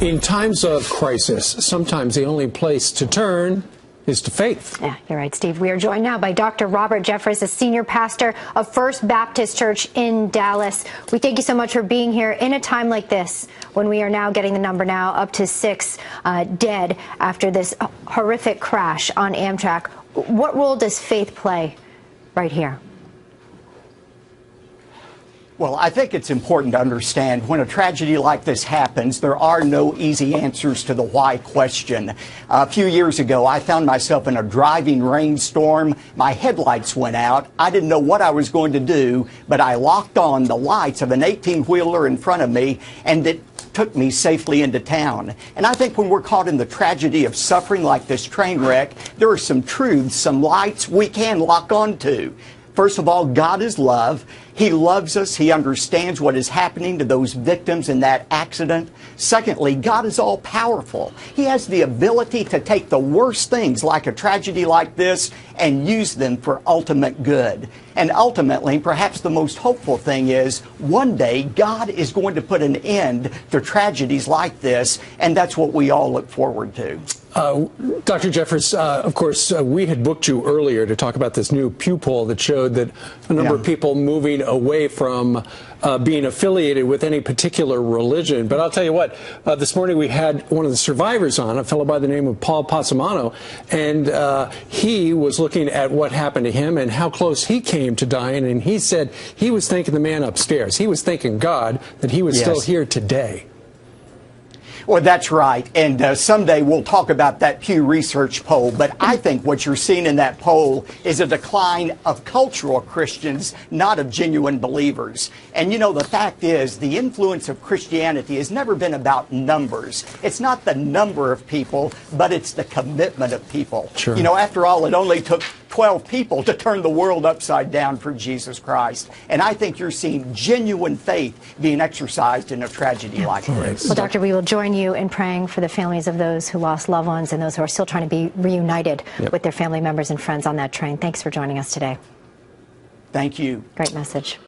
In times of crisis, sometimes the only place to turn is to faith. Yeah, you're right, Steve. We are joined now by Dr. Robert Jeffress, a senior pastor of First Baptist Church in Dallas. We thank you so much for being here in a time like this, when we are now getting the number now up to 6 dead after this horrific crash on Amtrak. What role does faith play right here? Well, I think it's important to understand when a tragedy like this happens, there are no easy answers to the why question. A few years ago, I found myself in a driving rainstorm. My headlights went out. I didn't know what I was going to do, but I locked on the lights of an 18-wheeler in front of me, and it took me safely into town. And I think when we're caught in the tragedy of suffering like this train wreck, there are some truths, some lights we can lock on to. First of all, God is love. He loves us. He understands what is happening to those victims in that accident. Secondly, God is all powerful. He has the ability to take the worst things like a tragedy like this and use them for ultimate good. And ultimately, perhaps the most hopeful thing is one day God is going to put an end to tragedies like this, and that's what we all look forward to. Dr. Jeffress, of course, we had booked you earlier to talk about this new Pew poll that showed that a number of people moving away from being affiliated with any particular religion. But I'll tell you what, this morning we had one of the survivors on, a fellow by the name of Paul Passamano, and he was looking at what happened to him and how close he came to dying, and he said he was thanking the man upstairs. He was thanking God that he was still here today. Well, that's right. And someday we'll talk about that Pew Research poll. But I think what you're seeing in that poll is a decline of cultural Christians, not of genuine believers. And, you know, the fact is the influence of Christianity has never been about numbers. It's not the number of people, but it's the commitment of people. Sure. You know, after all, it only took 12 people to turn the world upside down for Jesus Christ. And I think you're seeing genuine faith being exercised in a tragedy like this. Well, Doctor, we will join you in praying for the families of those who lost loved ones and those who are still trying to be reunited with their family members and friends on that train. Thanks for joining us today. Thank you. Great message.